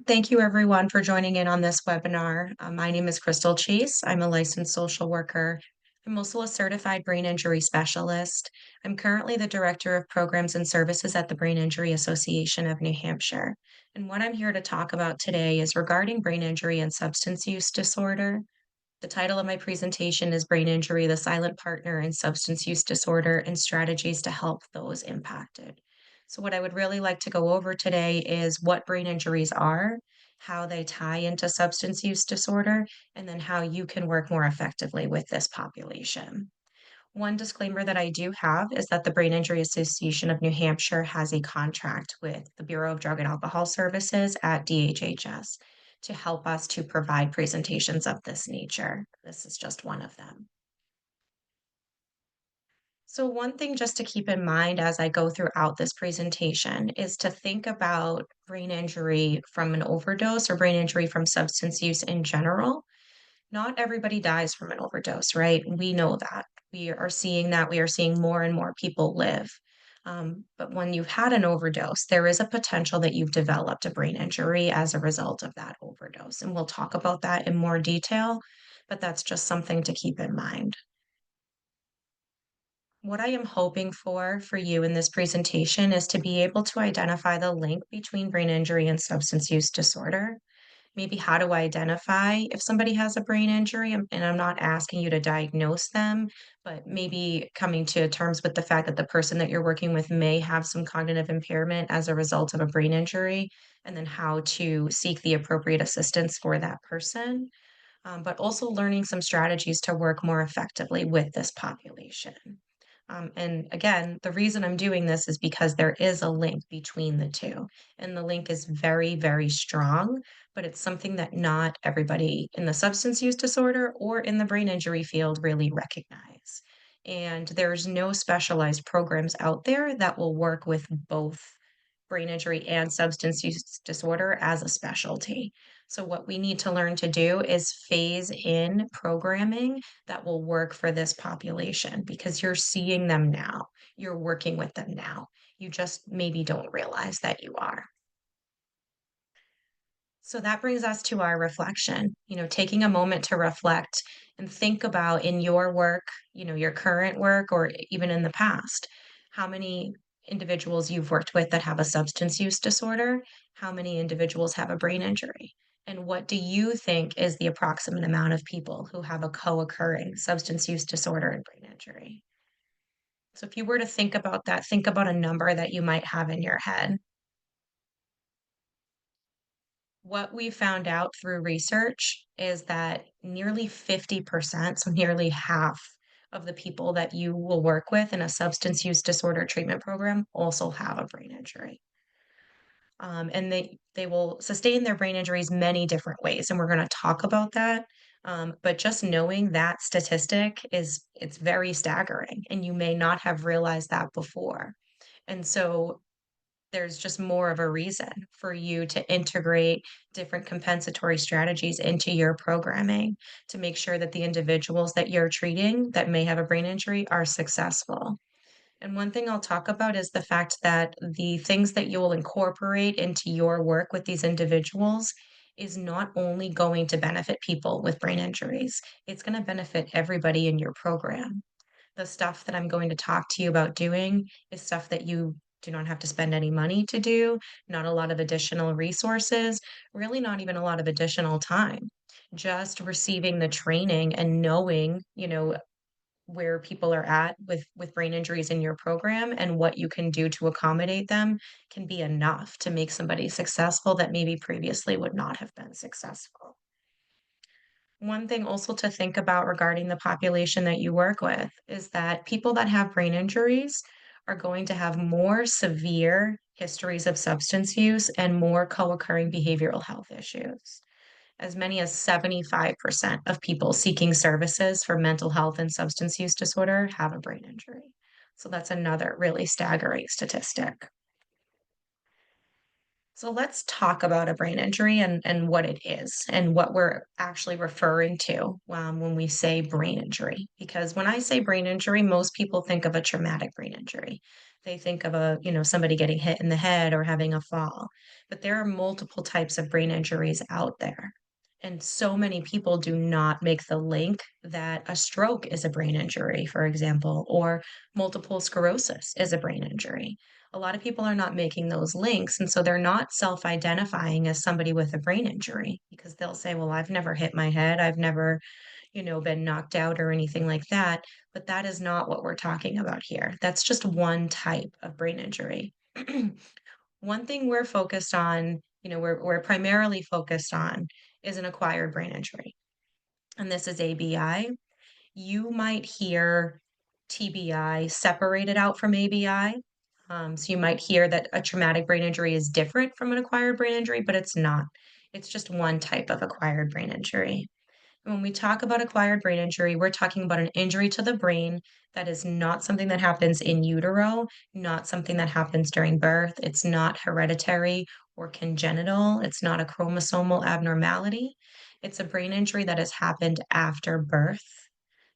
Thank you everyone for joining in on this webinar. My name is Crystal Chase. I'm a licensed social worker. I'm also a certified brain injury specialist. I'm currently the Director of Programs and Services at the Brain Injury Association of New Hampshire. And what I'm here to talk about today is regarding brain injury and substance use disorder. The title of my presentation is Brain Injury, the Silent Partner in Substance Use Disorder and Strategies to Help Those Impacted. So, what I would really like to go over today is what brain injuries are, how they tie into substance use disorder, and then how you can work more effectively with this population. One disclaimer that I do have is that the Brain Injury Association of New Hampshire has a contract with the Bureau of Drug and Alcohol Services at DHHS to help us to provide presentations of this nature. This is just one of them. So, one thing just to keep in mind as I go throughout this presentation is to think about brain injury from an overdose or brain injury from substance use in general. Not everybody dies from an overdose, right? We know that. We are seeing that. We are seeing more and more people live. But when you've had an overdose, there is a potential that you've developed a brain injury as a result of that overdose. And we'll talk about that in more detail, but that's just something to keep in mind. What I am hoping for you in this presentation is to be able to identify the link between brain injury and substance use disorder. Maybe how to identify if somebody has a brain injury, and I'm not asking you to diagnose them, but maybe coming to terms with the fact that the person that you're working with may have some cognitive impairment as a result of a brain injury, and then how to seek the appropriate assistance for that person, but also learning some strategies to work more effectively with this population. And again, the reason I'm doing this is because there is a link between the two. And the link is very, very strong, but it's something that not everybody in the substance use disorder or in the brain injury field really recognize. And there's no specialized programs out there that will work with both brain injury and substance use disorder as a specialty. So, what we need to learn to do is phase in programming that will work for this population because you're seeing them now. You're working with them now. You just maybe don't realize that you are. So that brings us to our reflection, taking a moment to reflect and think about in your work, your current work, or even in the past, how many individuals you've worked with that have a substance use disorder, how many individuals have a brain injury, and what do you think is the approximate amount of people who have a co occurring substance use disorder and brain injury? So if you were to think about that, think about a number that you might have in your head. What we found out through research is that nearly 50%, so nearly half of the people that you will work with in a substance use disorder treatment program also have a brain injury. And they will sustain their brain injuries many different ways, and we're going to talk about that. But just knowing that statistic it's very staggering, and you may not have realized that before. And so there's just more of a reason for you to integrate different compensatory strategies into your programming to make sure that the individuals that you're treating that may have a brain injury are successful. And one thing I'll talk about is the fact that the things that you will incorporate into your work with these individuals is not only going to benefit people with brain injuries, it's going to benefit everybody in your program. The stuff that I'm going to talk to you about doing is stuff that you do not have to spend any money to do, not a lot of additional resources, really not even a lot of additional time. Just receiving the training and knowing, where people are at with brain injuries in your program and what you can do to accommodate them can be enough to make somebody successful that maybe previously would not have been successful. One thing also to think about regarding the population that you work with is that people that have brain injuries are going to have more severe histories of substance use and more co occurring behavioral health issues. As many as 75% of people seeking services for mental health and substance use disorder have a brain injury. So that's another really staggering statistic. So let's talk about a brain injury and what it is and what we're actually referring to when we say brain injury. Because when I say brain injury, most people think of a traumatic brain injury. They think of somebody getting hit in the head or having a fall, but there are multiple types of brain injuries out there. And so many people do not make the link that a stroke is a brain injury, for example, or multiple sclerosis is a brain injury. A lot of people are not making those links, and so they're not self-identifying as somebody with a brain injury because they'll say, "Well, I've never hit my head. I've never, been knocked out or anything like that." But that is not what we're talking about here. That's just one type of brain injury. One thing we're focused on, we're primarily focused on is an acquired brain injury. And this is ABI. You might hear TBI separated out from ABI. So you might hear that a traumatic brain injury is different from an acquired brain injury, but it's not. It's just one type of acquired brain injury. When we talk about acquired brain injury, we're talking about an injury to the brain that is not something that happens in utero, not something that happens during birth. It's not hereditary or congenital. It's not a chromosomal abnormality. It's a brain injury that has happened after birth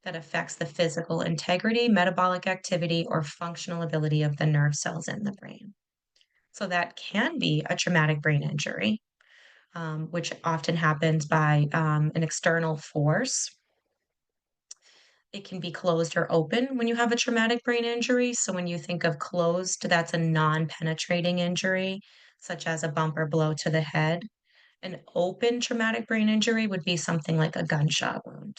that affects the physical integrity, metabolic activity, or functional ability of the nerve cells in the brain. So that can be a traumatic brain injury, which often happens by an external force. It can be closed or open when you have a traumatic brain injury. So when you think of closed, that's a non-penetrating injury, such as a bump or blow to the head. An open traumatic brain injury would be something like a gunshot wound.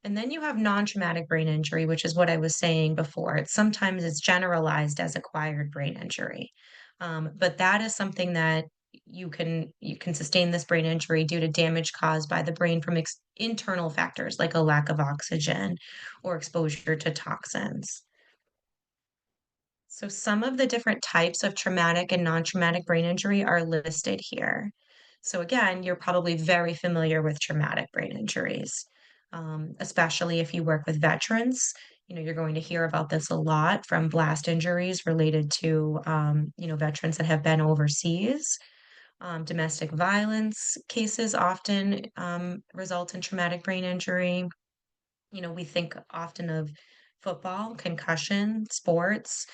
And then you have non-traumatic brain injury, which is what I was saying before. It's generalized as acquired brain injury. But that is something that you can sustain this brain injury due to damage caused by the brain from internal factors like a lack of oxygen or exposure to toxins. So some of the different types of traumatic and non-traumatic brain injury are listed here. So again, you're probably very familiar with traumatic brain injuries, especially if you work with veterans. You're going to hear about this a lot from blast injuries related to, veterans that have been overseas. Domestic violence cases often result in traumatic brain injury. We think often of football, concussion, sports,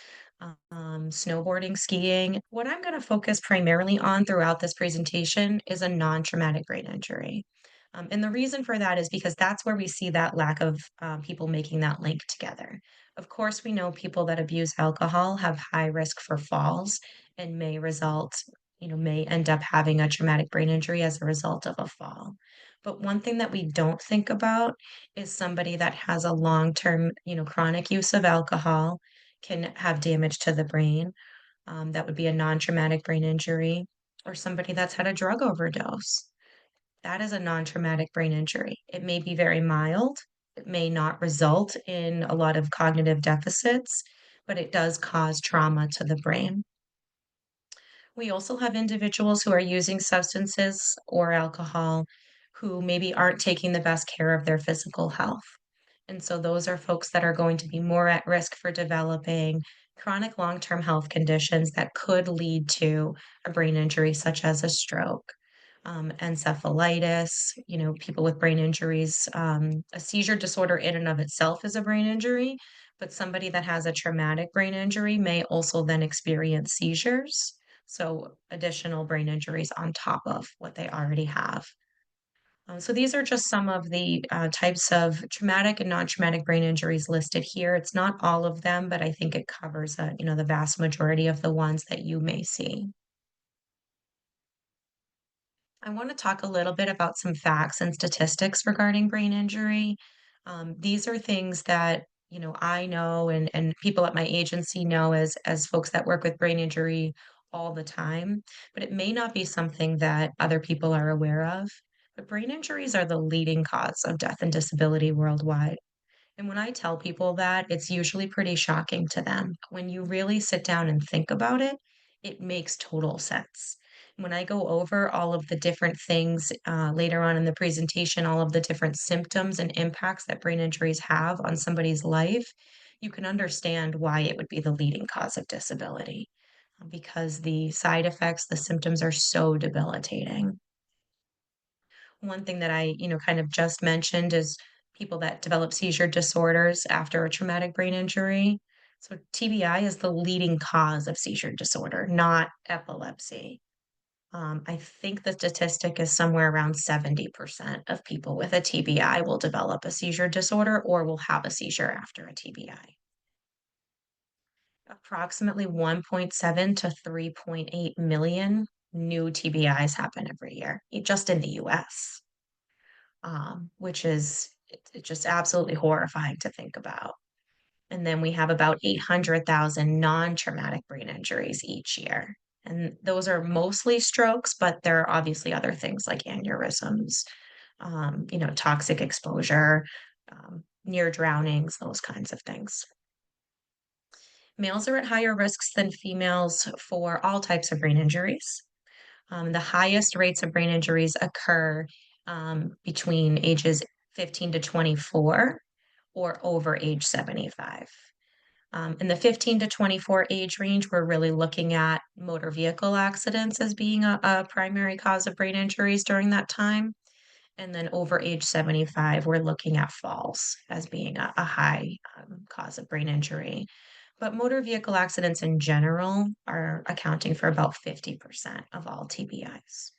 snowboarding, skiing. What I'm going to focus primarily on throughout this presentation is a non-traumatic brain injury. And the reason for that is because that's where we see that lack of people making that link together. Of course, we know people that abuse alcohol have high risk for falls and may end up having a traumatic brain injury as a result of a fall. But one thing that we don't think about is somebody that has a long-term, chronic use of alcohol can have damage to the brain. That would be a non-traumatic brain injury, or somebody that's had a drug overdose. That is a non-traumatic brain injury. It may be very mild. It may not result in a lot of cognitive deficits, but it does cause trauma to the brain. We also have individuals who are using substances or alcohol who maybe aren't taking the best care of their physical health. And so those are folks that are going to be more at risk for developing chronic long-term health conditions that could lead to a brain injury, such as a stroke, encephalitis, people with brain injuries. A seizure disorder in and of itself is a brain injury, but somebody that has a traumatic brain injury may also then experience seizures. So additional brain injuries on top of what they already have. So these are just some of the types of traumatic and non-traumatic brain injuries listed here. It's not all of them, but I think it covers, the vast majority of the ones that you may see. I want to talk a little bit about some facts and statistics regarding brain injury. These are things that I know and people at my agency know as folks that work with brain injury all the time, but it may not be something that other people are aware of. But brain injuries are the leading cause of death and disability worldwide. And when I tell people that, it's usually pretty shocking to them. When you really sit down and think about it, it makes total sense. When I go over all of the different things later on in the presentation, all of the different symptoms and impacts that brain injuries have on somebody's life, you can understand why it would be the leading cause of disability because the side effects, the symptoms are so debilitating. One thing that I, kind of just mentioned is people that develop seizure disorders after a traumatic brain injury. So TBI is the leading cause of seizure disorder, not epilepsy. I think the statistic is somewhere around 70% of people with a TBI will develop a seizure disorder or will have a seizure after a TBI. Approximately 1.7 to 3.8 million new TBIs happen every year, just in the US, which is it's just absolutely horrifying to think about. And then we have about 800,000 non-traumatic brain injuries each year. And those are mostly strokes, but there are obviously other things like aneurysms, toxic exposure, near drownings, those kinds of things. Males are at higher risks than females for all types of brain injuries. The highest rates of brain injuries occur between ages 15 to 24 or over age 75. In the 15 to 24 age range, we're really looking at motor vehicle accidents as being a primary cause of brain injuries during that time. And then over age 75, we're looking at falls as being a high cause of brain injury. But motor vehicle accidents in general are accounting for about 50% of all TBIs.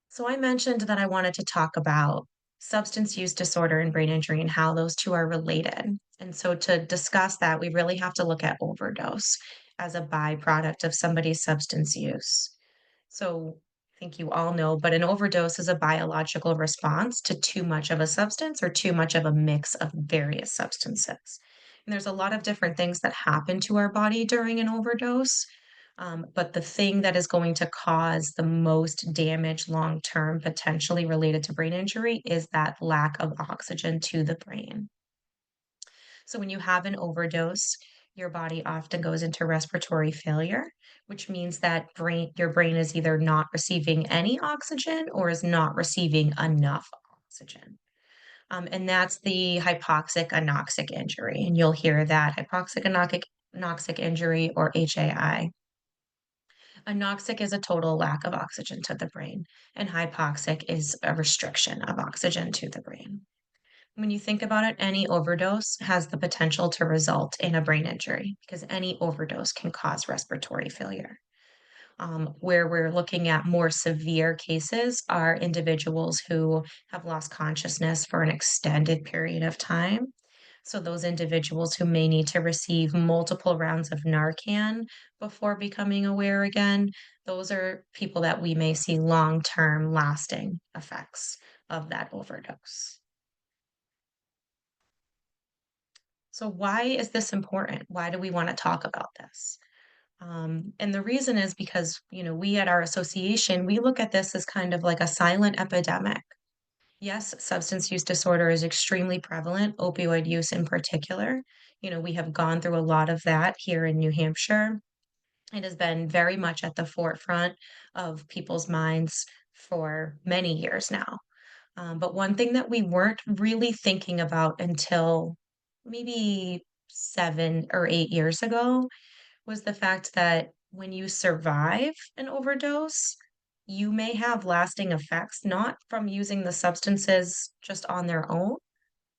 So I mentioned that I wanted to talk about substance use disorder and brain injury and how those two are related. And so to discuss that, we really have to look at overdose as a byproduct of somebody's substance use. So I think you all know, but an overdose is a biological response to too much of a substance or too much of a mix of various substances. And there's a lot of different things that happen to our body during an overdose. But the thing that is going to cause the most damage long term, potentially related to brain injury, is that lack of oxygen to the brain. So when you have an overdose, your body often goes into respiratory failure, which means that your brain is either not receiving any oxygen or is not receiving enough oxygen. And that's the hypoxic anoxic injury. And you'll hear that hypoxic anoxic injury or HAI. Anoxic is a total lack of oxygen to the brain, and hypoxic is a restriction of oxygen to the brain. When you think about it, any overdose has the potential to result in a brain injury because any overdose can cause respiratory failure. Where we're looking at more severe cases are individuals who have lost consciousness for an extended period of time. So, those individuals who may need to receive multiple rounds of Narcan before becoming aware again, those are people that we may see long term lasting effects of that overdose. So, why is this important? Why do we want to talk about this? And the reason is because, we at our association, we look at this as kind of like a silent epidemic. Yes, substance use disorder is extremely prevalent, opioid use in particular. We have gone through a lot of that here in New Hampshire. It has been very much at the forefront of people's minds for many years now. But one thing that we weren't really thinking about until maybe 7 or 8 years ago was the fact that when you survive an overdose, you may have lasting effects, not from using the substances just on their own,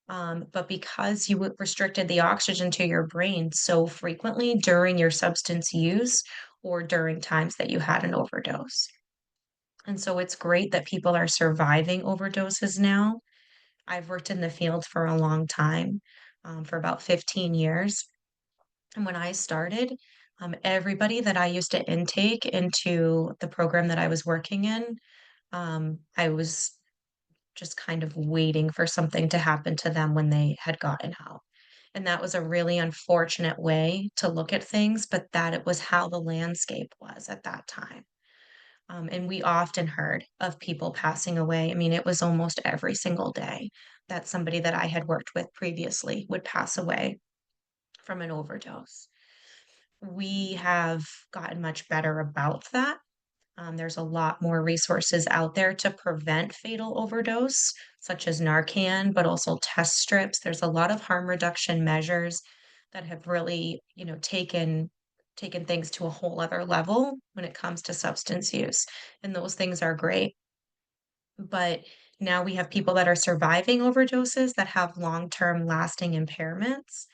but because you restricted the oxygen to your brain so frequently during your substance use or during times that you had an overdose. And so it's great that people are surviving overdoses now. I've worked in the field for a long time, for about 15 years. And when I started, everybody that I used to intake into the program that I was working in, I was just kind of waiting for something to happen to them when they had gotten out. And that was a really unfortunate way to look at things, but that it was how the landscape was at that time. And we often heard of people passing away. I mean, it was almost every single day that somebody that I had worked with previously would pass away from an overdose. We have gotten much better about that. There's a lot more resources out there to prevent fatal overdose, such as Narcan, but also test strips. There's a lot of harm reduction measures that have really, taken things to a whole other level when it comes to substance use, and those things are great. But now we have people that are surviving overdoses that have long-term lasting impairments.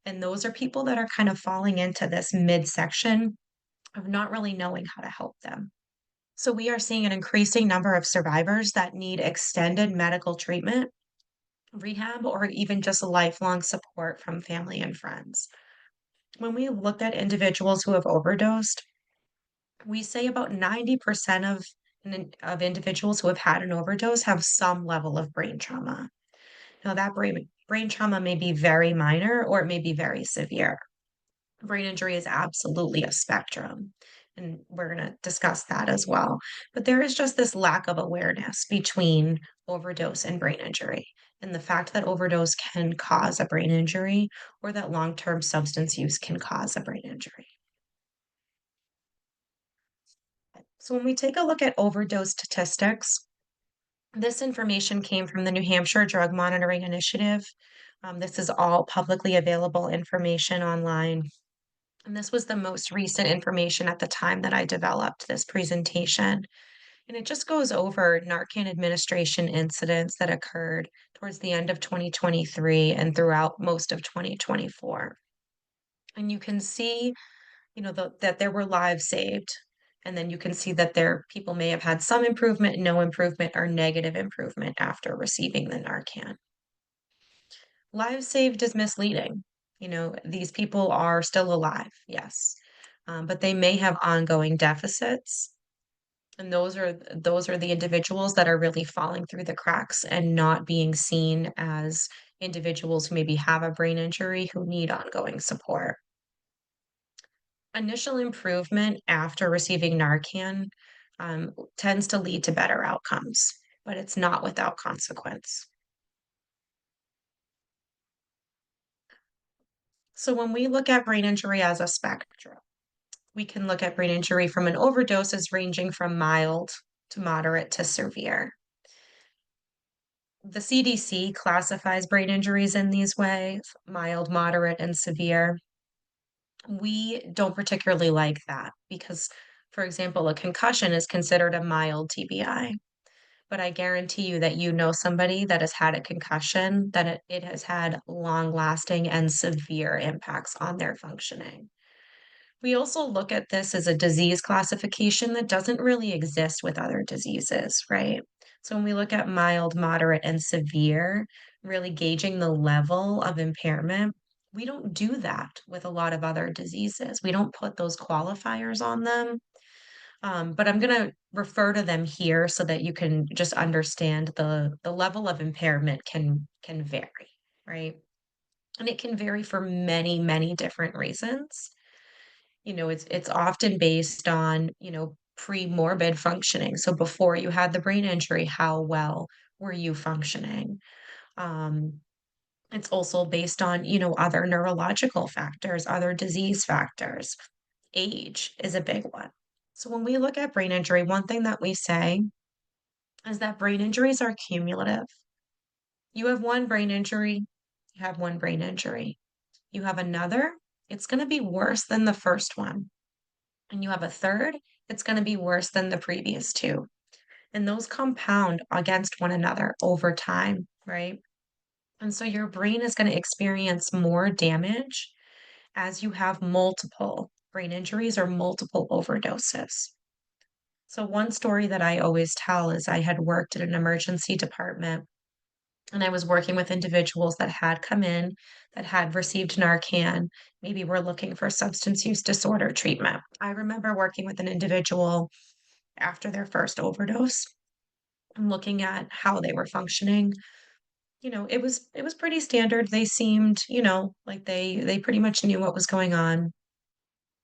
And those are people that are kind of falling into this midsection of not really knowing how to help them. So we are seeing an increasing number of survivors that need extended medical treatment, rehab, or even just lifelong support from family and friends. When we look at individuals who have overdosed, we say about 90% of individuals who have had an overdose have some level of brain trauma. Now, that brain trauma may be very minor or it may be very severe. Brain injury is absolutely a spectrum, and we're going to discuss that as well. But there is just this lack of awareness between overdose and brain injury, and the fact that overdose can cause a brain injury or that long term substance use can cause a brain injury. So, when we take a look at overdose statistics, this information came from the New Hampshire Drug Monitoring Initiative. This is all publicly available information online. And this was the most recent information at the time that I developed this presentation. And it just goes over Narcan administration incidents that occurred towards the end of 2023 and throughout most of 2024. And you can see, that there were lives saved. And then you can see that there people may have had some improvement, no improvement, or negative improvement after receiving the Narcan. Lives saved is misleading. These people are still alive, yes, but they may have ongoing deficits, and those are the individuals that are really falling through the cracks and not being seen as individuals who maybe have a brain injury who need ongoing support. Initial improvement after receiving Narcan tends to lead to better outcomes, but it's not without consequence. So when we look at brain injury as a spectrum, we can look at brain injury from an overdose as ranging from mild to moderate to severe. The CDC classifies brain injuries in these ways, mild, moderate, and severe. We don't particularly like that because, for example, a concussion is considered a mild TBI. But I guarantee you that you know somebody that has had a concussion, that it has had long lasting and severe impacts on their functioning. We also look at this as a disease classification that doesn't really exist with other diseases, right? So when we look at mild, moderate, and severe, really gauging the level of impairment, we don't do that with a lot of other diseases. We don't put those qualifiers on them. But I'm going to refer to them here so that you can just understand the level of impairment can vary, right? And it can vary for many, many different reasons. It's often based on, pre-morbid functioning. So before you had the brain injury, how well were you functioning? Um, it's also based on, other neurological factors, other disease factors. Age is a big one. So when we look at brain injury, one thing that we say is that brain injuries are cumulative. You have one brain injury, you have one brain injury. You have another, it's going to be worse than the first one. And you have a third, it's going to be worse than the previous two. And those compound against one another over time, right? And so your brain is going to experience more damage as you have multiple brain injuries or multiple overdoses. So, one story that I always tell is I had worked at an emergency department and I was working with individuals that had come in that had received Narcan, maybe were looking for substance use disorder treatment. I remember working with an individual after their first overdose and looking at how they were functioning. It was pretty standard. They seemed, like they pretty much knew what was going on.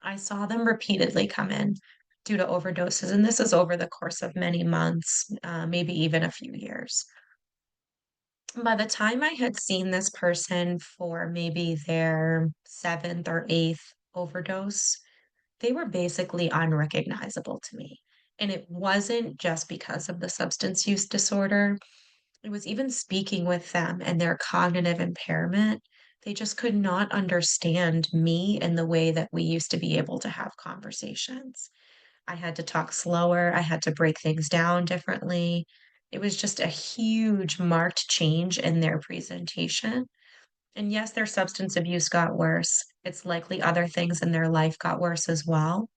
I saw them repeatedly come in due to overdoses, and this is over the course of many months, maybe even a few years. By the time I had seen this person for maybe their seventh or eighth overdose, they were basically unrecognizable to me. And it wasn't just because of the substance use disorder. It was even speaking with them and their cognitive impairment. They just could not understand me in the way that we used to be able to have conversations. I had to talk slower. I had to break things down differently. It was just a huge marked change in their presentation. And yes, their substance abuse got worse. It's likely other things in their life got worse as well.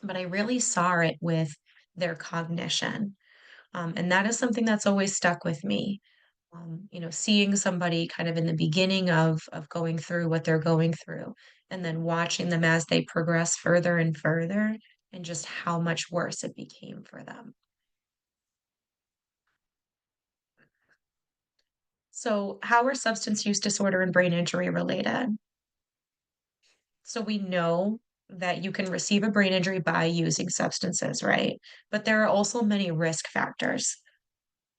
But I really saw it with their cognition. And that is something that's always stuck with me. Seeing somebody kind of in the beginning of going through what they're going through, and then watching them as they progress further and further, and just how much worse it became for them. So, how are substance use disorder and brain injury related? So, we know that you can receive a brain injury by using substances, right? But there are also many risk factors.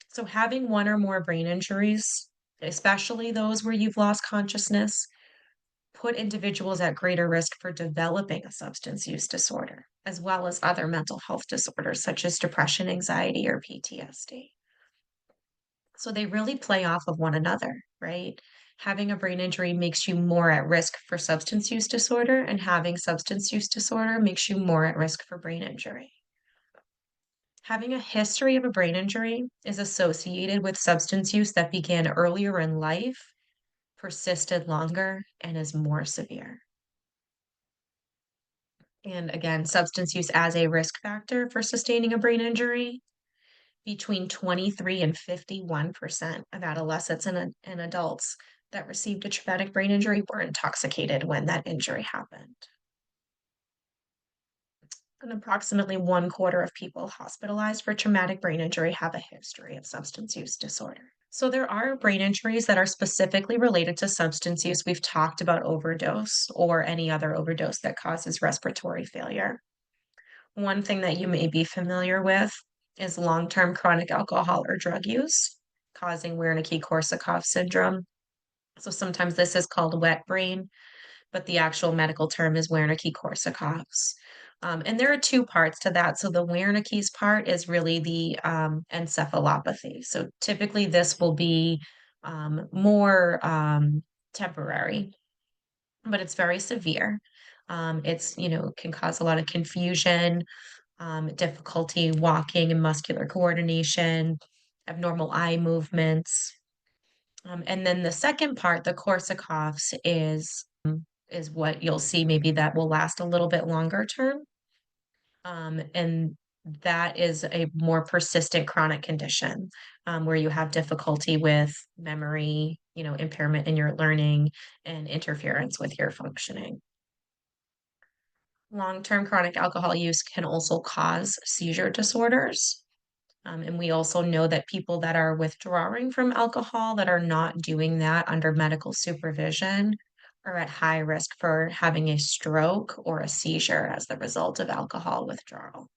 So, having one or more brain injuries, especially those where you've lost consciousness, put individuals at greater risk for developing a substance use disorder, as well as other mental health disorders such as depression, anxiety, or PTSD. So they really play off of one another, right? Having a brain injury makes you more at risk for substance use disorder, and having substance use disorder makes you more at risk for brain injury. Having a history of a brain injury is associated with substance use that began earlier in life, persisted longer, and is more severe. And again, substance use as a risk factor for sustaining a brain injury. Between 23 and 51% of adolescents and adults that received a traumatic brain injury were intoxicated when that injury happened. And approximately one quarter of people hospitalized for traumatic brain injury have a history of substance use disorder. So there are brain injuries that are specifically related to substance use. We've talked about overdose or any other overdose that causes respiratory failure. One thing that you may be familiar with is long-term chronic alcohol or drug use, causing Wernicke-Korsakoff syndrome. So sometimes this is called wet brain, but the actual medical term is Wernicke-Korsakoff's. And there are two parts to that. So the Wernicke's part is really the encephalopathy. So typically this will be more temporary, but it's very severe. Can cause a lot of confusion, difficulty walking and muscular coordination, abnormal eye movements. And then the second part, the Korsakoff's, is what you'll see maybe that will last a little bit longer term. And that is a more persistent chronic condition where you have difficulty with memory, impairment in your learning and interference with your functioning. Long-term chronic alcohol use can also cause seizure disorders. And we also know that people that are withdrawing from alcohol, that are not doing that under medical supervision, are at high risk for having a stroke or a seizure as the result of alcohol withdrawal.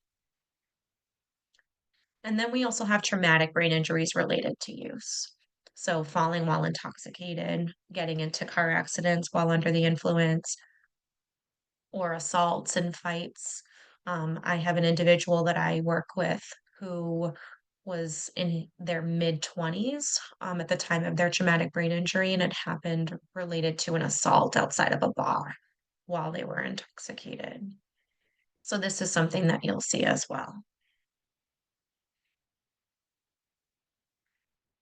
And then we also have traumatic brain injuries related to use. So, falling while intoxicated, getting into car accidents while under the influence, or assaults and fights. I have an individual that I work with who was in their mid 20s at the time of their traumatic brain injury, and it happened related to an assault outside of a bar while they were intoxicated. So, this is something that you'll see as well.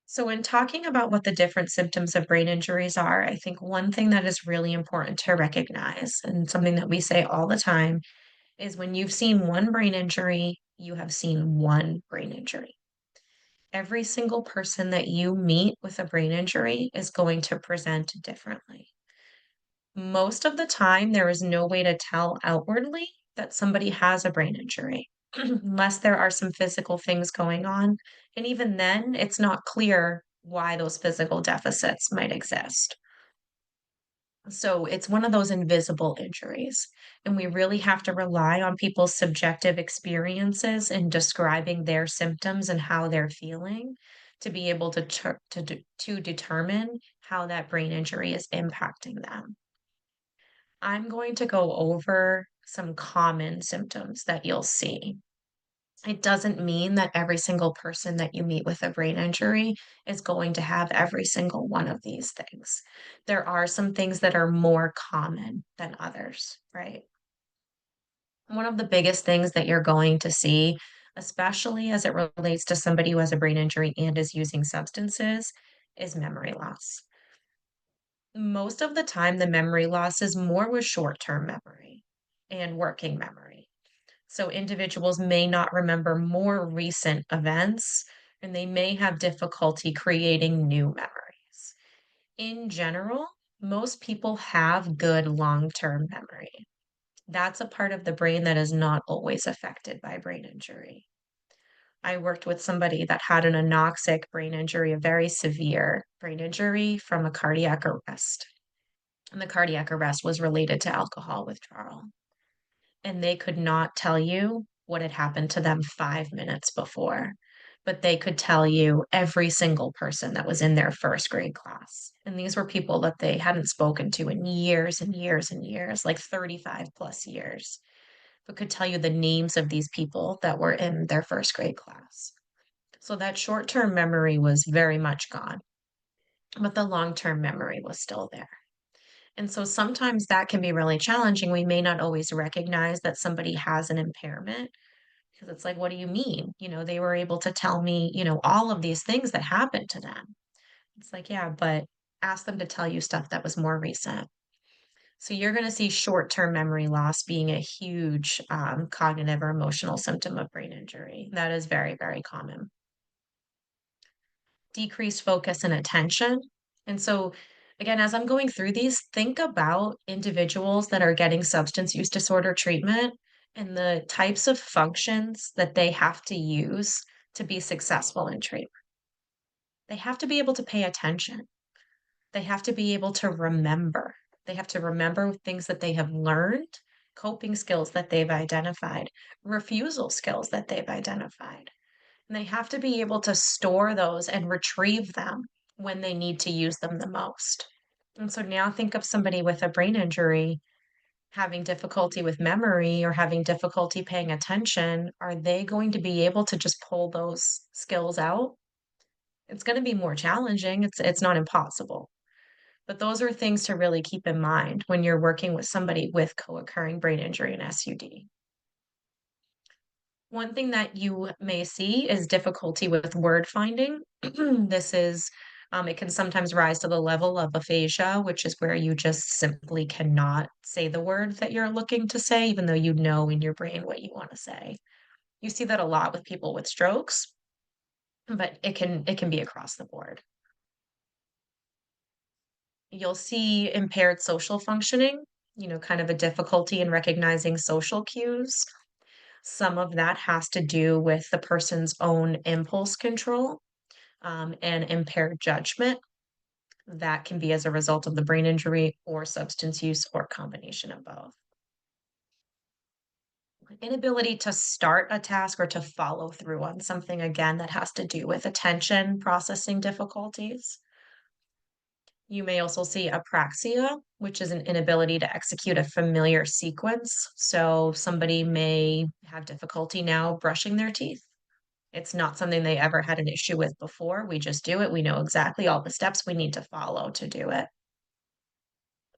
So, in talking about what the different symptoms of brain injuries are, I think one thing that is really important to recognize, and something that we say all the time, is when you've seen one brain injury, you have seen one brain injury. Every single person that you meet with a brain injury is going to present differently. Most of the time, there is no way to tell outwardly that somebody has a brain injury, unless there are some physical things going on. And even then, it's not clear why those physical deficits might exist. So it's one of those invisible injuries, and we really have to rely on people's subjective experiences in describing their symptoms and how they're feeling to be able to determine how that brain injury is impacting them. I'm going to go over some common symptoms that you'll see. It doesn't mean that every single person that you meet with a brain injury is going to have every single one of these things. There are some things that are more common than others, right? One of the biggest things that you're going to see especially as it relates to somebody who has a brain injury and is using substances, is memory loss. Most of the time, the memory loss is more with short term memory and working memory. So individuals may not remember more recent events and they may have difficulty creating new memories. In general, most people have good long term memory. That's a part of the brain that is not always affected by brain injury. I worked with somebody that had an anoxic brain injury, a very severe brain injury from a cardiac arrest. And the cardiac arrest was related to alcohol withdrawal. And they could not tell you what had happened to them 5 minutes before, but they could tell you every single person that was in their first grade class. And these were people that they hadn't spoken to in years and years and years, like 35 plus years, but could tell you the names of these people that were in their first grade class. So that short-term memory was very much gone, but the long-term memory was still there. And so sometimes that can be really challenging. We may not always recognize that somebody has an impairment because it's like, what do you mean? They were able to tell me, all of these things that happened to them. It's like, yeah, but ask them to tell you stuff that was more recent. So you're going to see short term memory loss being a huge cognitive or emotional symptom of brain injury. That is very, very common. Decreased focus and attention. And so, again, as I'm going through these, think about individuals that are getting substance use disorder treatment and the types of functions that they have to use to be successful in treatment. They have to be able to pay attention. They have to be able to remember. They have to remember things that they have learned, coping skills that they've identified, refusal skills that they've identified. And they have to be able to store those and retrieve them when they need to use them the most. And so now think of somebody with a brain injury having difficulty with memory or having difficulty paying attention. Are they going to be able to just pull those skills out? It's going to be more challenging. It's not impossible. But those are things to really keep in mind when you're working with somebody with co-occurring brain injury and SUD. One thing that you may see is difficulty with word finding. This is, it can sometimes rise to the level of aphasia, which is where you just simply cannot say the word that you're looking to say, even though you know in your brain what you want to say. You see that a lot with people with strokes, but it can be across the board. You'll see impaired social functioning, kind of a difficulty in recognizing social cues. Some of that has to do with the person's own impulse control and impaired judgment. That can be as a result of the brain injury or substance use or combination of both. Inability to start a task or to follow through on something, again, that has to do with attention processing difficulties. You may also see apraxia, which is an inability to execute a familiar sequence. So somebody may have difficulty now brushing their teeth. It's not something they ever had an issue with before. We just do it. We know exactly all the steps we need to follow to do it.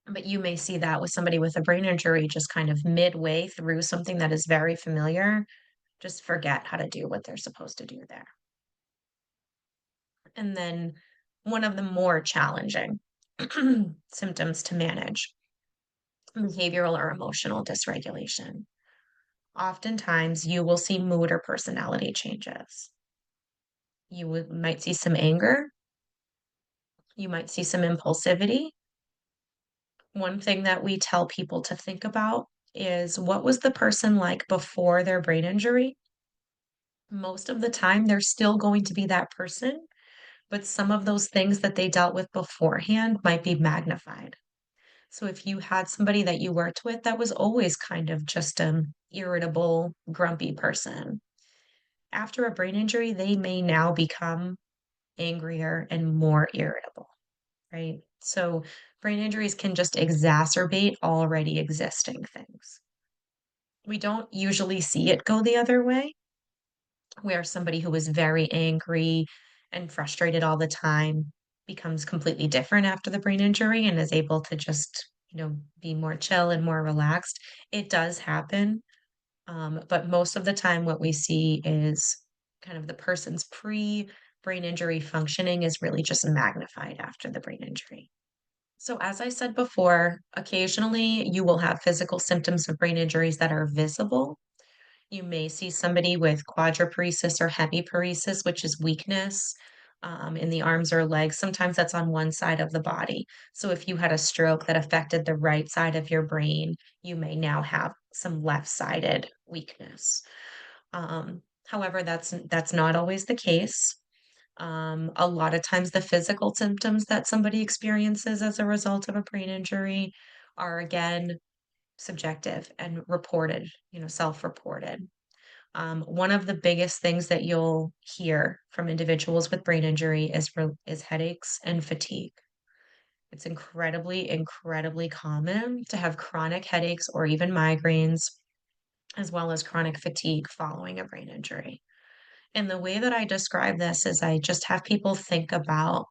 But you may see that with somebody with a brain injury, just kind of midway through something that is very familiar, just forget how to do what they're supposed to do there. And then one of the more challenging symptoms to manage, behavioral or emotional dysregulation. Oftentimes, you will see mood or personality changes. Might see some anger. You might see some impulsivity. One thing that we tell people to think about is what was the person like before their brain injury? Most of the time, they're still going to be that person, but some of those things that they dealt with beforehand might be magnified. So if you had somebody that you worked with that was always kind of just an irritable, grumpy person, after a brain injury, they may now become angrier and more irritable, right? So brain injuries can just exacerbate already existing things. We don't usually see it go the other way, where somebody who is very angry and frustrated all the time becomes completely different after the brain injury and is able to just, be more chill and more relaxed. It does happen, But most of the time, what we see is kind of the person's pre brain injury functioning is really just magnified after the brain injury. So, as I said before, occasionally you will have physical symptoms of brain injuries that are visible. You may see somebody with quadriparesis or hemiparesis, which is weakness in the arms or legs. Sometimes that's on one side of the body. So, if you had a stroke that affected the right side of your brain, you may now have some left sided weakness. However, that's not always the case. A lot of times, the physical symptoms that somebody experiences as a result of a brain injury are again subjective and reported, self-reported. One of the biggest things that you'll hear from individuals with brain injury is headaches and fatigue. It's incredibly, incredibly common to have chronic headaches or even migraines, as well as chronic fatigue following a brain injury. And the way that I describe this is I just have people think about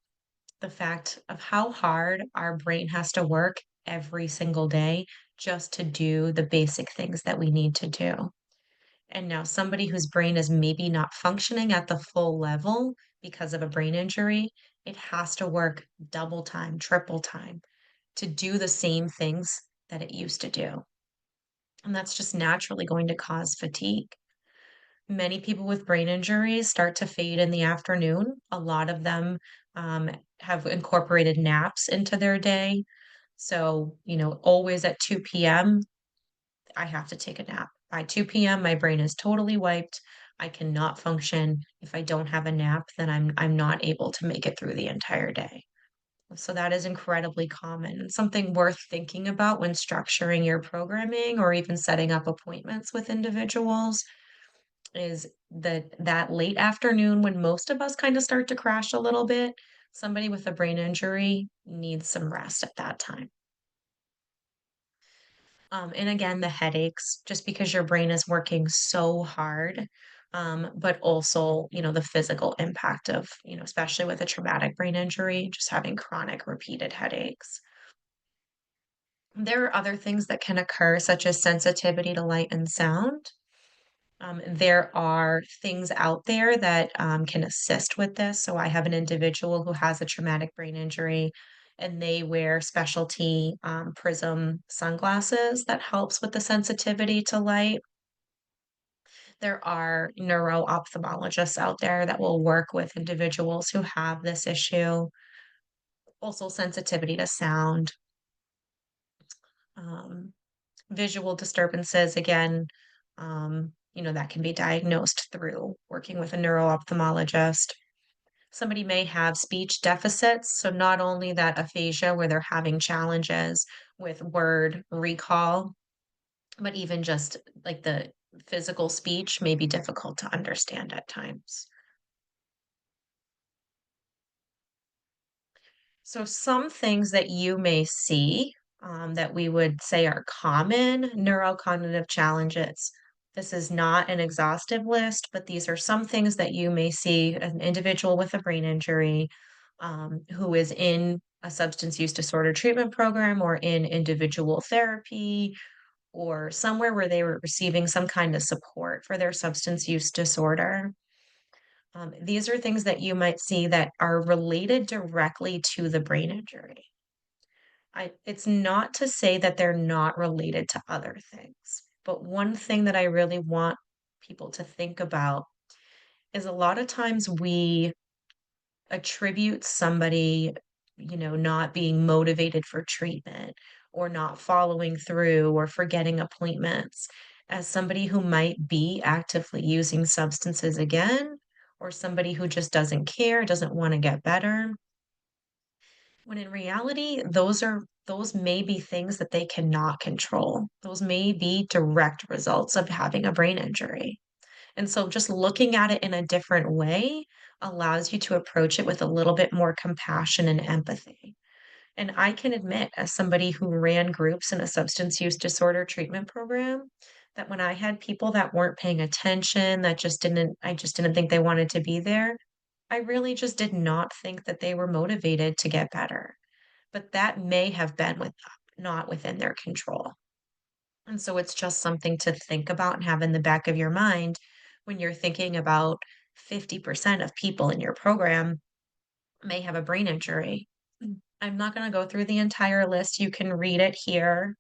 the fact of how hard our brain has to work every single day just to do the basic things that we need to do. And now, somebody whose brain is maybe not functioning at the full level because of a brain injury, it has to work double time, triple time to do the same things that it used to do. And that's just naturally going to cause fatigue. Many people with brain injuries start to fade in the afternoon. A lot of them um, have incorporated naps into their day. So, always at 2 p.m., I have to take a nap. By 2 p.m., my brain is totally wiped. I cannot function. If I don't have a nap, then I'm not able to make it through the entire day. So that is incredibly common and something worth thinking about when structuring your programming or even setting up appointments with individuals is that late afternoon when most of us kind of start to crash a little bit, somebody with a brain injury needs some rest at that time. And again, the headaches, just because your brain is working so hard, but also, the physical impact of, especially with a traumatic brain injury, just having chronic repeated headaches. There are other things that can occur, such as sensitivity to light and sound. There are things out there that can assist with this. So I have an individual who has a traumatic brain injury and they wear specialty prism sunglasses that helps with the sensitivity to light. There are neuro-ophthalmologists out there that will work with individuals who have this issue. Also sensitivity to sound, um, visual disturbances, again, that can be diagnosed through working with a neuro-ophthalmologist. Somebody may have speech deficits, so not only that aphasia where they're having challenges with word recall, but even just like the physical speech may be difficult to understand at times. So, some things that you may see that we would say are common neurocognitive challenges. This is not an exhaustive list, but these are some things that you may see an individual with a brain injury who is in a substance use disorder treatment program or in individual therapy or somewhere where they were receiving some kind of support for their substance use disorder. These are things that you might see that are related directly to the brain injury. It's not to say that they're not related to other things, but one thing that I really want people to think about is a lot of times we attribute somebody, not being motivated for treatment or not following through or forgetting appointments as somebody who might be actively using substances again or somebody who just doesn't care, doesn't want to get better. When in reality, those may be things that they cannot control. Those may be direct results of having a brain injury. And so just looking at it in a different way allows you to approach it with a little bit more compassion and empathy. And I can admit, as somebody who ran groups in a substance use disorder treatment program, that when I had people that weren't paying attention, I just didn't think they wanted to be there, I really just did not think that they were motivated to get better. But that may have been not within their control. And so it's just something to think about and have in the back of your mind when you're thinking about 50% of people in your program may have a brain injury. I'm not going to go through the entire list. You can read it here,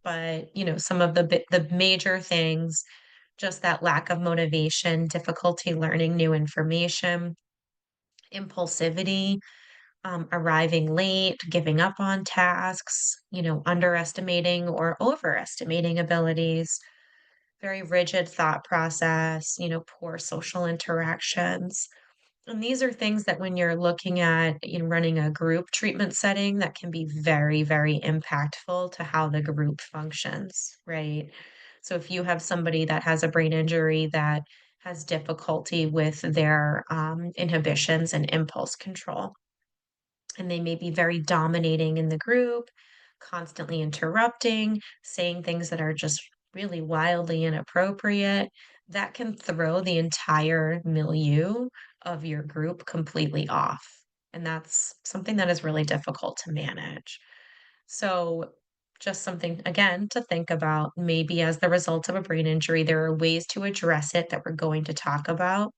but some of the major things, just that lack of motivation, difficulty learning new information, impulsivity, arriving late, giving up on tasks, underestimating or overestimating abilities, very rigid thought process, poor social interactions. And these are things that when you're looking at running a group treatment setting, that can be very, very impactful to how the group functions, right? So if you have somebody that has a brain injury that has difficulty with their inhibitions and impulse control, and they may be very dominating in the group, constantly interrupting, saying things that are just really wildly inappropriate. That can throw the entire milieu of your group completely off. And that's something that is really difficult to manage. So, just something again to think about. Maybe as the result of a brain injury, there are ways to address it that we're going to talk about.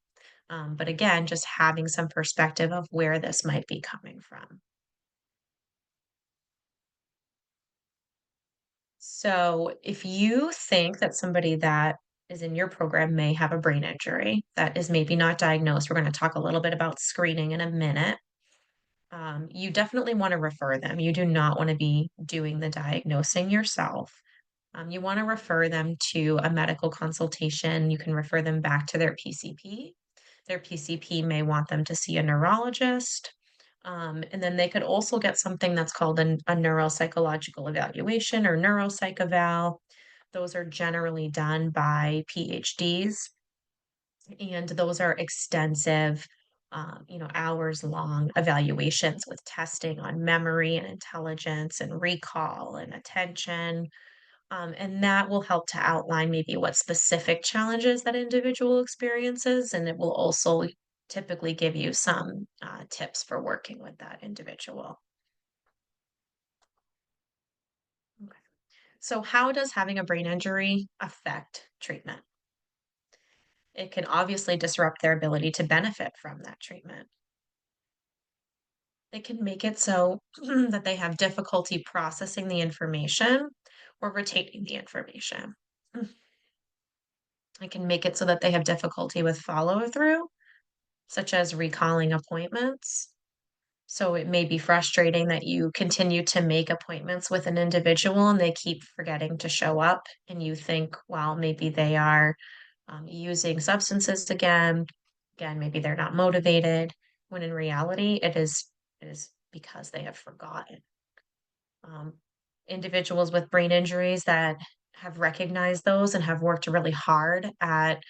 But again, just having some perspective of where this might be coming from. So, if you think that somebody that is in your program may have a brain injury that is maybe not diagnosed, we're going to talk a little bit about screening in a minute. You definitely want to refer them. You do not want to be doing the diagnosing yourself. You want to refer them to a medical consultation. You can refer them back to their PCP. Their PCP may want them to see a neurologist. And then they could also get something that's called a neuropsychological evaluation or neuropsych eval. Those are generally done by PhDs, and those are extensive, hours long evaluations with testing on memory and intelligence and recall and attention. And that will help to outline maybe what specific challenges that individual experiences, and it will also typically give you some tips for working with that individual. Okay. So, how does having a brain injury affect treatment? It can obviously disrupt their ability to benefit from that treatment. They can make it so that they have difficulty processing the information or retaining the information. It can make it so that they have difficulty with follow through, such as recalling appointments. So it may be frustrating that you continue to make appointments with an individual and they keep forgetting to show up, and you think, well, maybe they are using substances again. Again, maybe they're not motivated. When in reality, it is because they have forgotten. Um, Individuals with brain injuries that have recognized those and have worked really hard at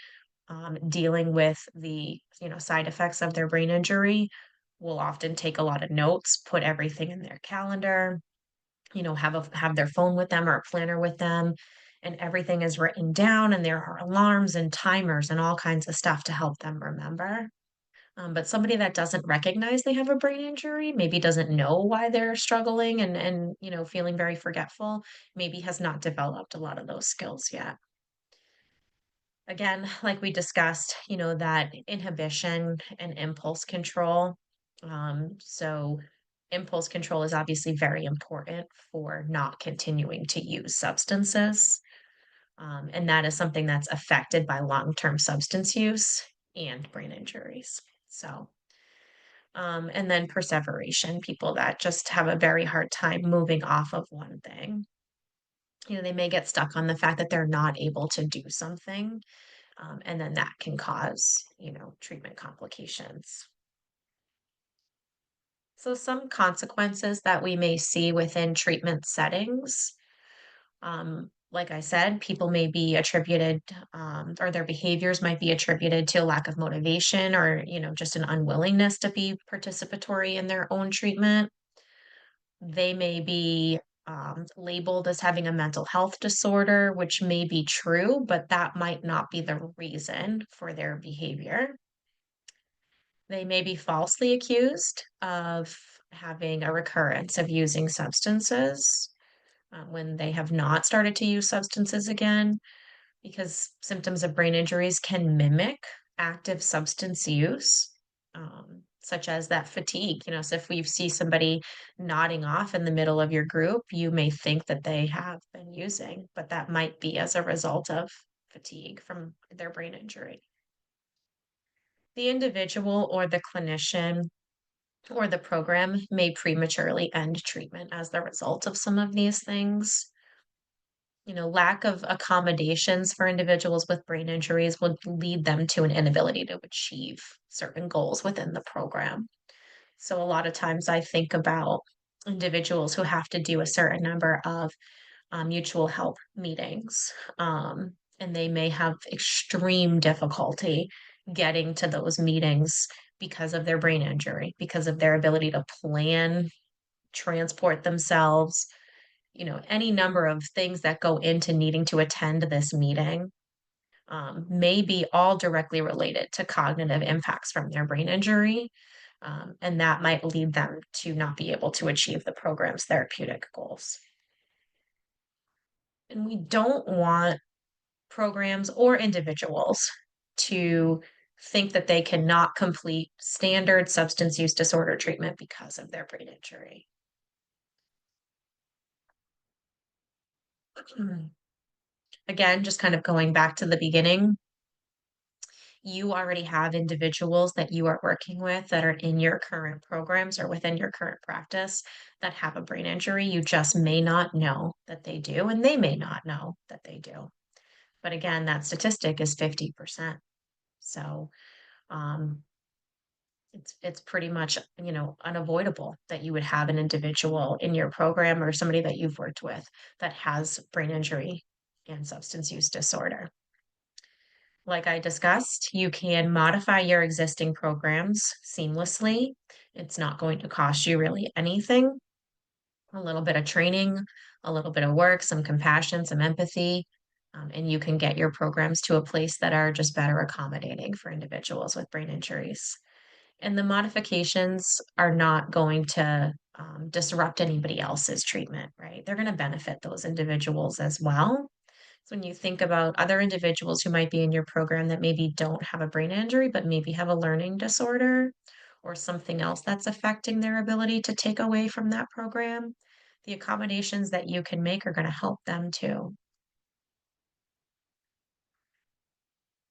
dealing with the side effects of their brain injury will often take a lot of notes, put everything in their calendar, have their phone with them or a planner with them, and everything is written down, and there are alarms and timers and all kinds of stuff to help them remember. But somebody that doesn't recognize they have a brain injury, maybe doesn't know why they're struggling and feeling very forgetful, maybe has not developed a lot of those skills yet. Again, like we discussed, that inhibition and impulse control. So, impulse control is obviously very important for not continuing to use substances. And that is something that's affected by long term substance use and brain injuries. So, and then perseveration, people that just have a very hard time moving off of one thing. They may get stuck on the fact that they're not able to do something, and then that can cause, treatment complications. So, some consequences that we may see within treatment settings, like I said, people may be attributed, or their behaviors might be attributed to a lack of motivation or, just an unwillingness to be participatory in their own treatment. They may be labeled as having a mental health disorder, which may be true, but that might not be the reason for their behavior. They may be falsely accused of having a recurrence of using substances. when they have not started to use substances again, because symptoms of brain injuries can mimic active substance use, such as that fatigue. So if you see somebody nodding off in the middle of your group, you may think that they have been using, but that might be as a result of fatigue from their brain injury. The individual or the clinician or the program may prematurely end treatment as the result of some of these things. Lack of accommodations for individuals with brain injuries would lead them to an inability to achieve certain goals within the program. So, a lot of times I think about individuals who have to do a certain number of mutual help meetings, and they may have extreme difficulty getting to those meetings because of their brain injury, because of their ability to plan, transport themselves, any number of things that go into needing to attend this meeting, may be all directly related to cognitive impacts from their brain injury. And that might lead them to not be able to achieve the program's therapeutic goals. And we don't want programs or individuals to think that they cannot complete standard substance use disorder treatment because of their brain injury. Again, just kind of going back to the beginning, you already have individuals that you are working with that are in your current programs or within your current practice that have a brain injury. You just may not know that they do, and they may not know that they do. But again, that statistic is 50%. So um, it's pretty much, unavoidable that you would have an individual in your program or somebody that you've worked with that has brain injury and substance use disorder. Like I discussed, you can modify your existing programs seamlessly. It's not going to cost you really anything. A little bit of training, a little bit of work, some compassion, some empathy, and you can get your programs to a place that are just better accommodating for individuals with brain injuries. And the modifications are not going to disrupt anybody else's treatment, right? They're going to benefit those individuals as well. So when you think about other individuals who might be in your program that maybe don't have a brain injury, but maybe have a learning disorder or something else that's affecting their ability to take away from that program, the accommodations that you can make are going to help them too.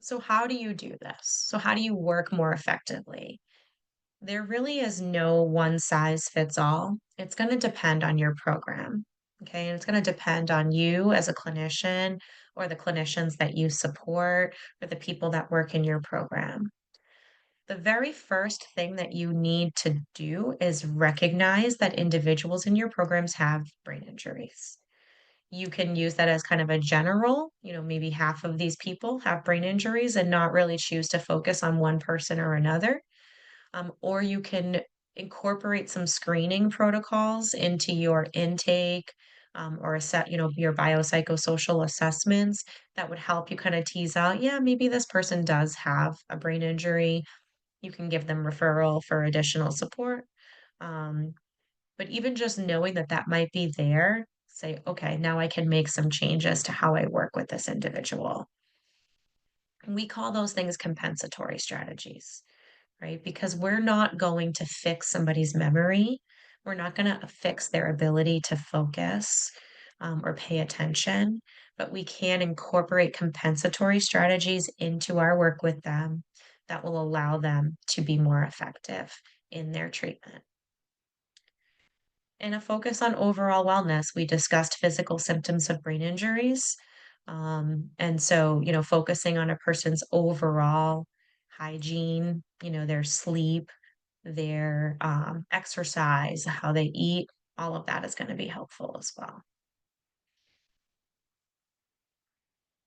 So, how do you do this? So, how do you work more effectively? There really is no one size fits all. It's going to depend on your program. Okay. And it's going to depend on you as a clinician or the clinicians that you support or the people that work in your program. The very first thing that you need to do is recognize that individuals in your programs have brain injuries. You can use that as kind of a general, maybe half of these people have brain injuries and not really choose to focus on one person or another, or you can incorporate some screening protocols into your intake, or your biopsychosocial assessments that would help you kind of tease out, yeah, maybe this person does have a brain injury. You can give them referral for additional support. Um, but even just knowing that that might be there, say, okay, now I can make some changes to how I work with this individual. And we call those things compensatory strategies, right? Because we're not going to fix somebody's memory. We're not going to fix their ability to focus, or pay attention, but we can incorporate compensatory strategies into our work with them that will allow them to be more effective in their treatment. And a focus on overall wellness. We discussed physical symptoms of brain injuries. And so, focusing on a person's overall hygiene, their sleep, their exercise, how they eat, all of that is going to be helpful as well.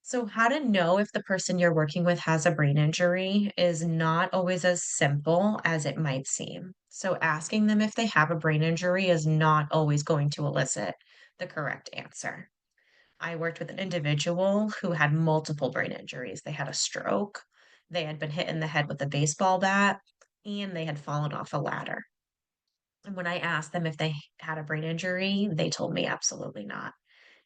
So, how to know if the person you're working with has a brain injury is not always as simple as it might seem. So, asking them if they have a brain injury is not always going to elicit the correct answer. I worked with an individual who had multiple brain injuries. They had a stroke, they had been hit in the head with a baseball bat, and they had fallen off a ladder. And when I asked them if they had a brain injury, they told me absolutely not.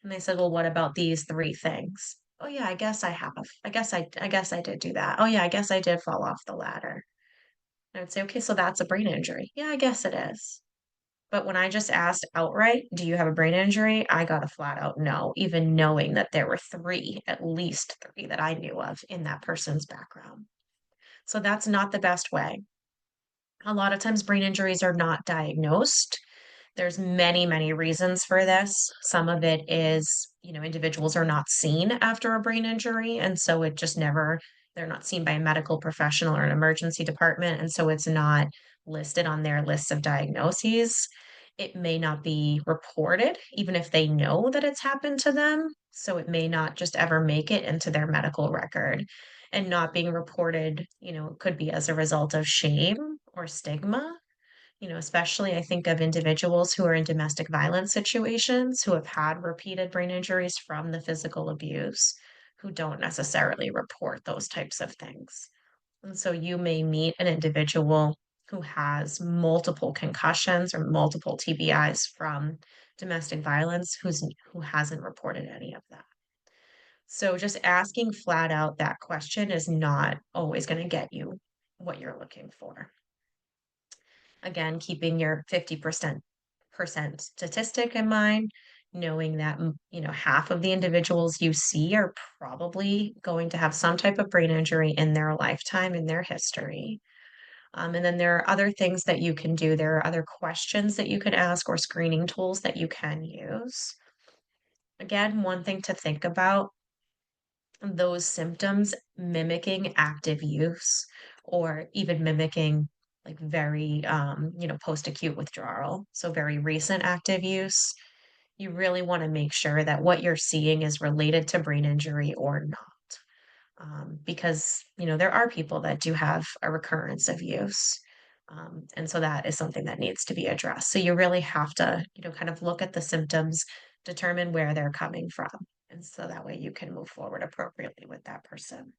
And they said, "Well, what about these 3 things?" "Oh, yeah, I guess I have. I guess I did do that. Oh, yeah, I guess I did fall off the ladder." I would say, "Okay, so that's a brain injury." "Yeah, I guess it is." But when I just asked outright, "Do you have a brain injury?" I got a flat out no, even knowing that there were 3, at least 3 that I knew of in that person's background. So that's not the best way. A lot of times brain injuries are not diagnosed. There's many, many reasons for this. Some of it is, individuals are not seen after a brain injury, and so it just never they're not seen by a medical professional or an emergency department, and so it's not listed on their list of diagnoses. It may not be reported, even if they know that it's happened to them, so it may not just ever make it into their medical record. And not being reported, could be as a result of shame or stigma, especially I think of individuals who are in domestic violence situations who have had repeated brain injuries from the physical abuse, who don't necessarily report those types of things. And so you may meet an individual who has multiple concussions or multiple TBIs from domestic violence who hasn't reported any of that. So just asking flat out that question is not always going to get you what you're looking for. Again, keeping your 50% statistic in mind, knowing that half of the individuals you see are probably going to have some type of brain injury in their lifetime, in their history. And then there are other things that you can do. There are other questions that you can ask or screening tools that you can use. Again, one thing to think about, those symptoms mimicking active use or even mimicking like very post-acute withdrawal, so very recent active use. You really want to make sure that what you're seeing is related to brain injury or not, because there are people that do have a recurrence of use, and so that is something that needs to be addressed. So you really have to kind of look at the symptoms, determine where they're coming from, and so that way you can move forward appropriately with that person.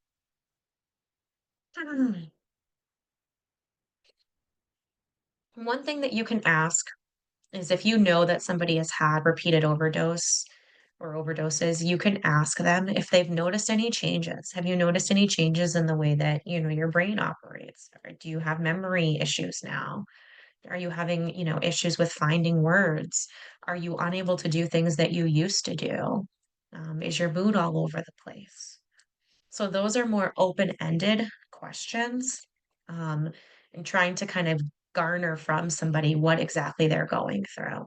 One thing that you can ask is if you know that somebody has had repeated overdose or overdoses, you can ask them if they've noticed any changes. Have you noticed any changes in the way that, your brain operates? Or do you have memory issues now? Are you having, issues with finding words? Are you unable to do things that you used to do? Is your mood all over the place? So those are more open-ended questions, um, and trying to kind of garner from somebody what exactly they're going through.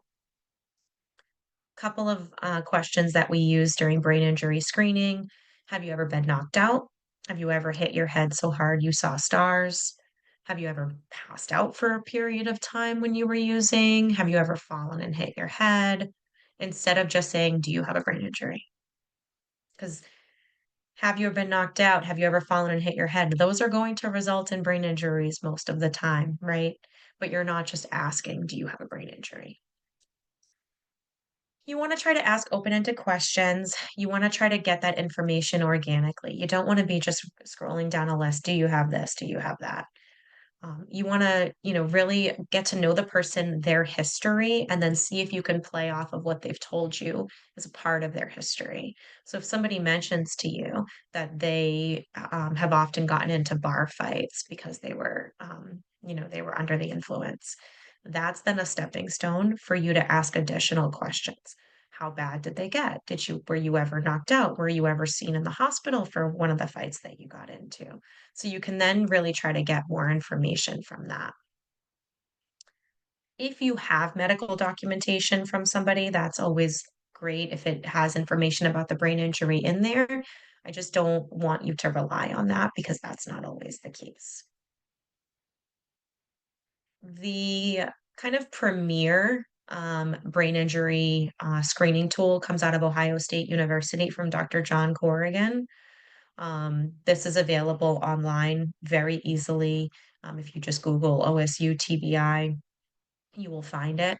Couple of questions that we use during brain injury screening. Have you ever been knocked out? Have you ever hit your head so hard you saw stars? Have you ever passed out for a period of time when you were using? Have you ever fallen and hit your head? Instead of just saying, "Do you have a brain injury?" Because have you ever been knocked out? Have you ever fallen and hit your head? Those are going to result in brain injuries most of the time, right? But you're not just asking, "Do you have a brain injury?" You wanna try to ask open-ended questions. You wanna try to get that information organically. You don't wanna be just scrolling down a list. Do you have this? Do you have that? You wanna, really get to know the person, their history, and then see if you can play off of what they've told you as a part of their history. So if somebody mentions to you that they, have often gotten into bar fights because they were under the influence, that's then a stepping stone for you to ask additional questions. How bad did they get? Were you ever knocked out? Were you ever seen in the hospital for one of the fights that you got into? So you can then really try to get more information from that. If you have medical documentation from somebody, that's always great if it has information about the brain injury in there. I just don't want you to rely on that because that's not always the case. The kind of premier brain injury screening tool comes out of Ohio State University from Dr. John Corrigan. This is available online very easily. If you just Google OSU TBI, you will find it.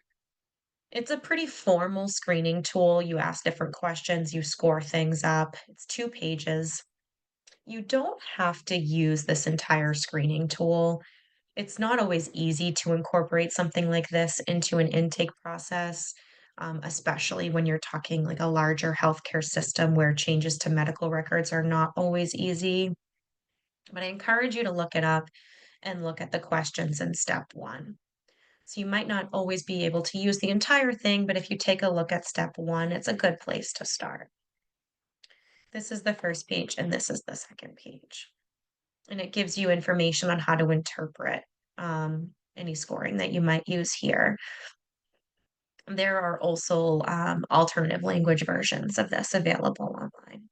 It's a pretty formal screening tool. You ask different questions, you score things up. It's 2 pages. You don't have to use this entire screening tool. It's not always easy to incorporate something like this into an intake process. especially when you're talking like a larger healthcare system where changes to medical records are not always easy. But I encourage you to look it up and look at the questions in step one. So you might not always be able to use the entire thing, but if you take a look at step one, it's a good place to start. This is the first page, and this is the second page. And it gives you information on how to interpret any scoring that you might use here. There are also alternative language versions of this available online.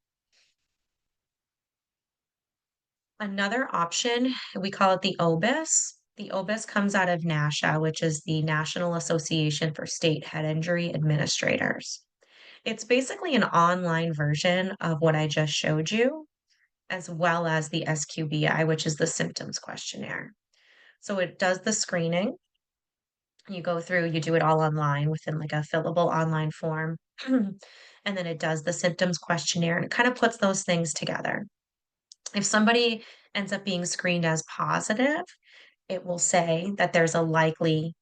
Another option, we call it the OBIS. The OBIS comes out of NASHA, which is the National Association for State Head Injury Administrators. It's basically an online version of what I just showed you, as well as the SQBI, which is the symptoms questionnaire. So it does the screening. You go through, you do it all online within like a fillable online form. And then it does the symptoms questionnaire and it kind of puts those things together. If somebody ends up being screened as positive, it will say that there's a likely,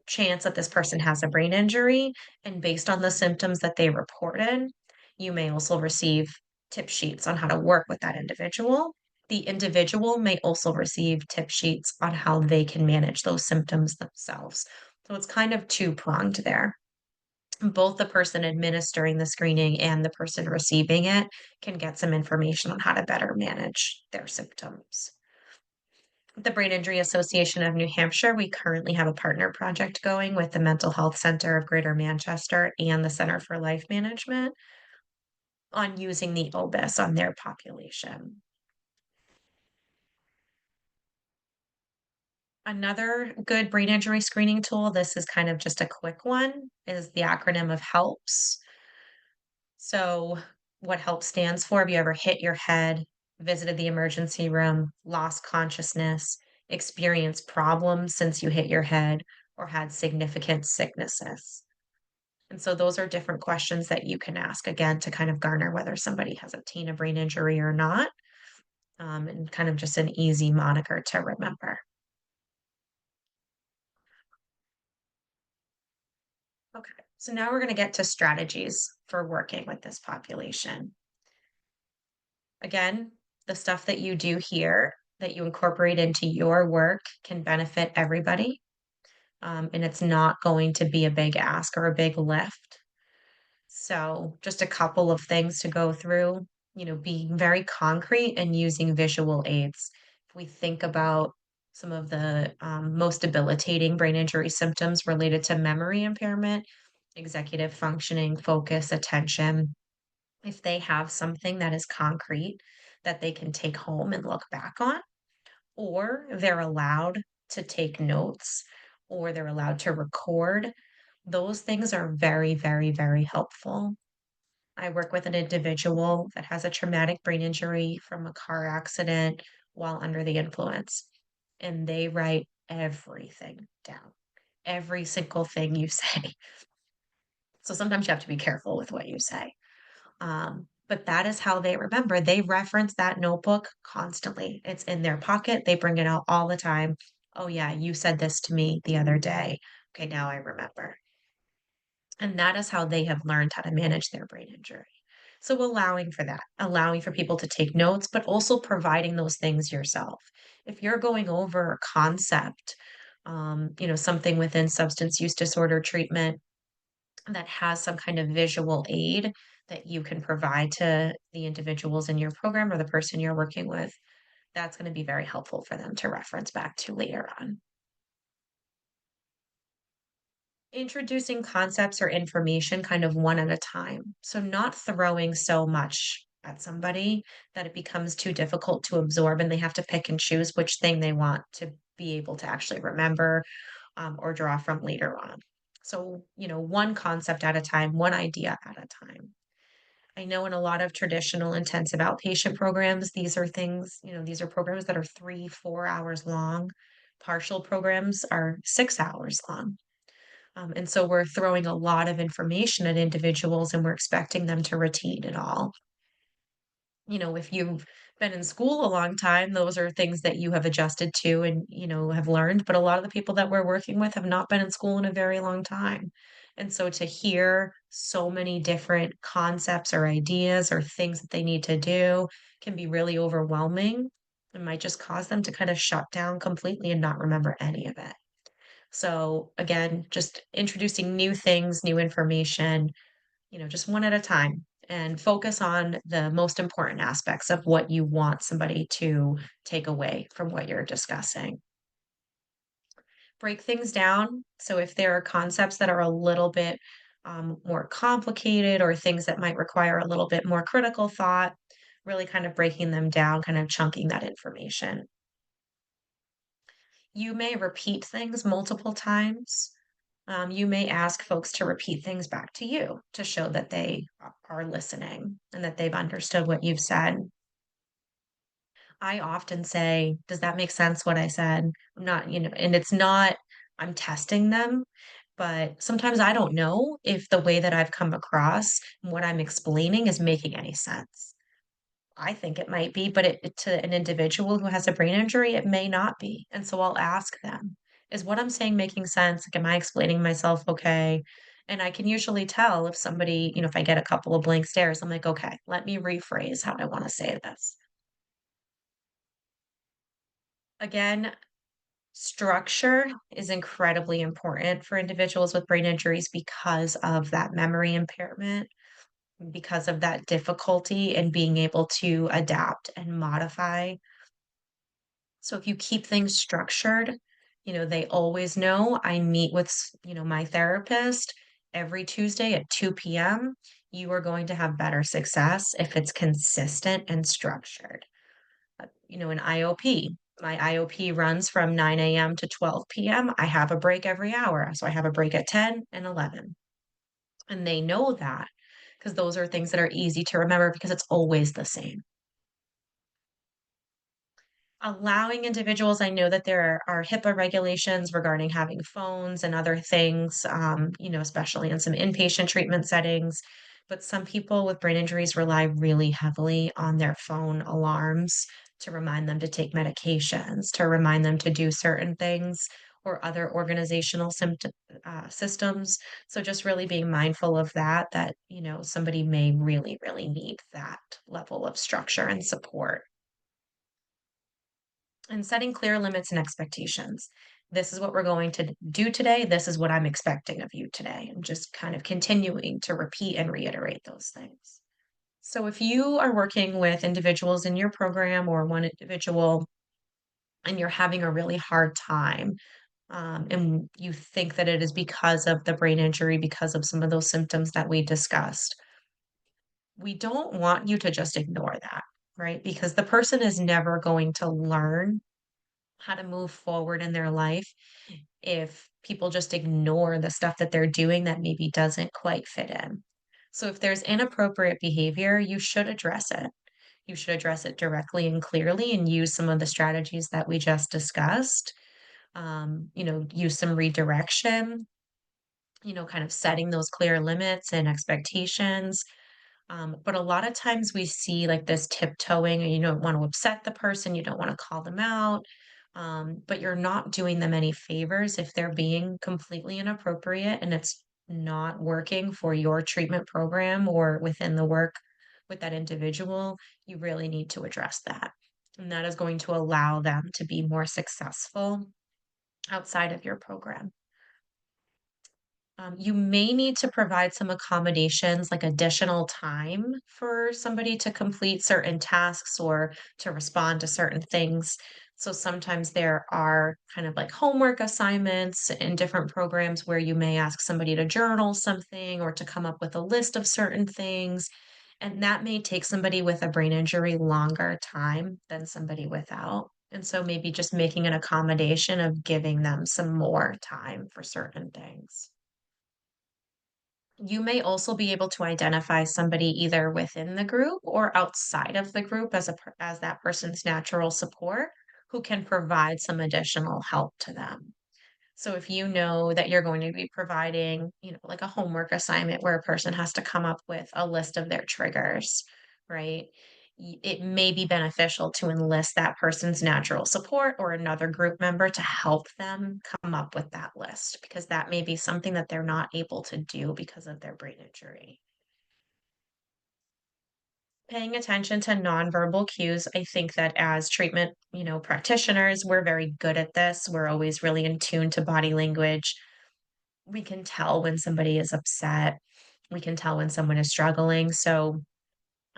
chance that this person has a brain injury. And based on the symptoms that they reported, you may also receive tip sheets on how to work with that individual. The individual may also receive tip sheets on how they can manage those symptoms themselves. So it's kind of two-pronged there. Both the person administering the screening and the person receiving it can get some information on how to better manage their symptoms. The Brain Injury Association of New Hampshire, we currently have a partner project going with the Mental Health Center of Greater Manchester and the Center for Life Management on using the OBIS on their population. Another good brain injury screening tool, this is kind of just a quick one, is the acronym of HELPS. So, what HELP stands for, have you ever hit your head, visited the emergency room, lost consciousness, experienced problems since you hit your head, or had significant sicknesses? And so, those are different questions that you can ask again to kind of garner whether somebody has obtained a brain injury or not, and kind of just an easy moniker to remember. Okay, so now we're going to get to strategies for working with this population. Again, the stuff that you do here that you incorporate into your work can benefit everybody. And it's not going to be a big ask or a big lift. So, just a couple of things to go through, being very concrete and using visual aids. If we think about some of the most debilitating brain injury symptoms related to memory impairment, executive functioning, focus, attention, if they have something that is concrete that they can take home and look back on, or they're allowed to take notes, or they're allowed to record, those things are very, very, very helpful. I work with an individual that has a traumatic brain injury from a car accident while under the influence, and they write everything down, every single thing you say. So sometimes you have to be careful with what you say. But that is how they remember. They reference that notebook constantly. It's in their pocket. They bring it out all the time. Oh, yeah, you said this to me the other day. Okay, now I remember. And that is how they have learned how to manage their brain injury. So, allowing for that, allowing for people to take notes, but also providing those things yourself. If you're going over a concept, something within substance use disorder treatment, that has some kind of visual aid that you can provide to the individuals in your program or the person you're working with, that's going to be very helpful for them to reference back to later on. Introducing concepts or information kind of one at a time. So, not throwing so much at somebody that it becomes too difficult to absorb and they have to pick and choose which thing they want to be able to actually remember or draw from later on. So, one concept at a time, one idea at a time. I know in a lot of traditional intensive outpatient programs, these are programs that are 3, 4 hours long. Partial programs are 6 hours long. And so we're throwing a lot of information at individuals and we're expecting them to retain it all. If you've been in school a long time, those are things that you have adjusted to and, have learned, but a lot of the people that we're working with have not been in school in a very long time. And so to hear so many different concepts or ideas or things that they need to do can be really overwhelming. It might just cause them to kind of shut down completely and not remember any of it. So again, just introducing new things, new information, just one at a time and focus on the most important aspects of what you want somebody to take away from what you're discussing. Break things down. So if there are concepts that are a little bit more complicated or things that might require a little bit more critical thought, really kind of breaking them down, kind of chunking that information. You may repeat things multiple times. You may ask folks to repeat things back to you to show that they are listening and that they've understood what you've said. I often say, "Does that make sense what I said?" I'm not, and it's not, I'm testing them, but sometimes I don't know if the way that I've come across and what I'm explaining is making any sense. I think it might be, but to an individual who has a brain injury, it may not be. And so I'll ask them, is what I'm saying making sense? Like, am I explaining myself okay? And I can usually tell if somebody, if I get a couple of blank stares, I'm like, okay, let me rephrase how I want to say this. Again, structure is incredibly important for individuals with brain injuries because of that memory impairment, because of that difficulty in being able to adapt and modify. So if you keep things structured, they always know I meet with, my therapist every Tuesday at 2 p.m. You are going to have better success if it's consistent and structured. An IOP. My IOP runs from 9 a.m. to 12 p.m. I have a break every hour. So I have a break at 10 and 11. And they know that because those are things that are easy to remember because it's always the same. Allowing individuals, I know that there are HIPAA regulations regarding having phones and other things, especially in some inpatient treatment settings. But some people with brain injuries rely really heavily on their phone alarms to remind them to take medications, to remind them to do certain things or other organizational systems. So just really being mindful of that, somebody may really, really need that level of structure and support. And setting clear limits and expectations. This is what we're going to do today. This is what I'm expecting of you today. And just kind of continuing to repeat and reiterate those things. So, if you are working with individuals in your program or one individual and you're having a really hard time, and you think that it is because of the brain injury, because of some of those symptoms that we discussed, we don't want you to just ignore that, right? Because the person is never going to learn how to move forward in their life if people just ignore the stuff that they're doing that maybe doesn't quite fit in. So if there's inappropriate behavior, you should address it. You should address it directly and clearly and use some of the strategies that we just discussed. Use some redirection, kind of setting those clear limits and expectations, but a lot of times we see like this tiptoeing, and you don't want to upset the person, you don't want to call them out, but you're not doing them any favors if they're being completely inappropriate and it's not working for your treatment program or within the work with that individual. You really need to address that. And that is going to allow them to be more successful outside of your program. You may need to provide some accommodations, like additional time for somebody to complete certain tasks or to respond to certain things. So sometimes there are kind of like homework assignments in different programs where you may ask somebody to journal something or to come up with a list of certain things. And that may take somebody with a brain injury longer time than somebody without. And so maybe just making an accommodation of giving them some more time for certain things. You may also be able to identify somebody either within the group or outside of the group as that person's natural support who can provide some additional help to them. So if you know that you're going to be providing, like a homework assignment where a person has to come up with a list of their triggers, right? it may be beneficial to enlist that person's natural support or another group member to help them come up with that list because that may be something that they're not able to do because of their brain injury. Paying attention to nonverbal cues, I think that as treatment, practitioners, we're very good at this. We're always really in tune to body language. We can tell when somebody is upset. We can tell when someone is struggling. So,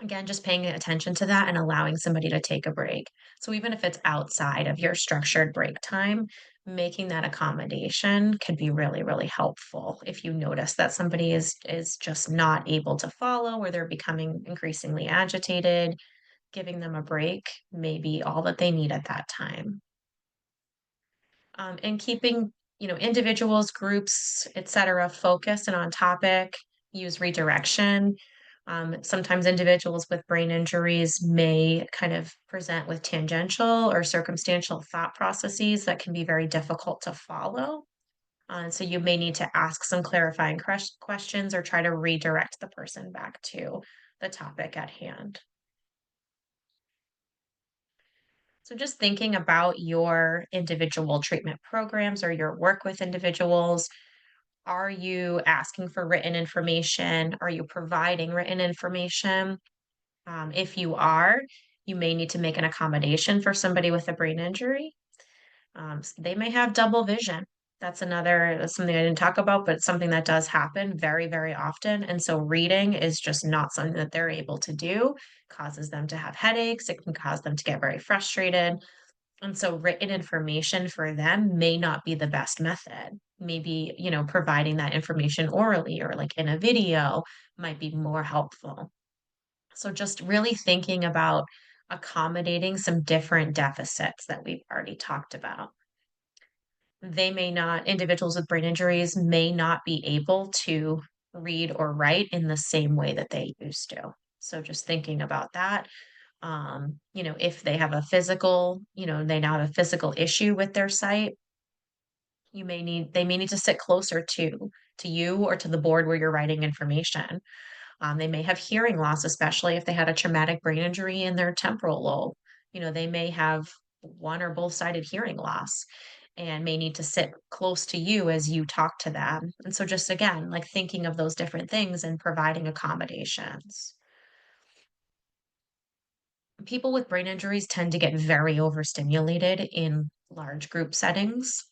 again, just paying attention to that and allowing somebody to take a break. So even if it's outside of your structured break time, making that accommodation could be really, really helpful if you notice that somebody is just not able to follow or they're becoming increasingly agitated, giving them a break may be all that they need at that time. And keeping, individuals, groups, etc., focused and on topic, use redirection. Sometimes individuals with brain injuries may kind of present with tangential or circumstantial thought processes that can be very difficult to follow. So you may need to ask some clarifying questions or try to redirect the person back to the topic at hand. So, just thinking about your individual treatment programs or your work with individuals, are you asking for written information? Are you providing written information? If you are, you may need to make an accommodation for somebody with a brain injury. They may have double vision. That's something I didn't talk about, but it's something that does happen very, very often. And so reading is just not something that they're able to do, causes them to have headaches. It can cause them to get very frustrated. And so written information for them may not be the best method. Maybe, providing that information orally or like in a video might be more helpful. So just really thinking about accommodating some different deficits that we've already talked about. Individuals with brain injuries may not be able to read or write in the same way that they used to. So just thinking about that, if they have a physical, they now have a physical issue with their sight, they may need to sit closer to you or to the board where you're writing information. They may have hearing loss, especially if they had a traumatic brain injury in their temporal lobe. They may have one or both sided hearing loss and may need to sit close to you as you talk to them. And so, just again, like thinking of those different things and providing accommodations. People with brain injuries tend to get very overstimulated in large group settings.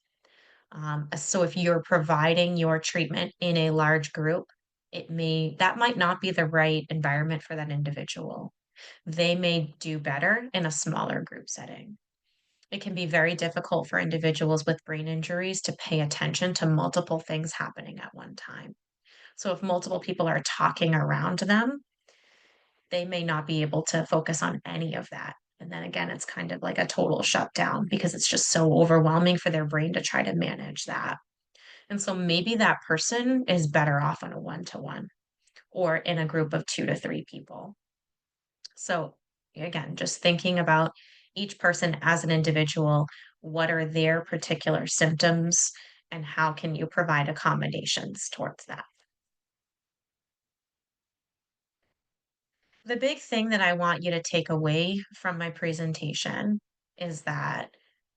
So if you're providing your treatment in a large group, that might not be the right environment for that individual. They may do better in a smaller group setting. It can be very difficult for individuals with brain injuries to pay attention to multiple things happening at one time. So if multiple people are talking around them, they may not be able to focus on any of that. And then again, it's kind of like a total shutdown because it's just so overwhelming for their brain to try to manage that. And so maybe that person is better off on a one to one or in a group of 2 to 3 people. So, again, just thinking about each person as an individual, what are their particular symptoms, and how can you provide accommodations towards that? The big thing that I want you to take away from my presentation is that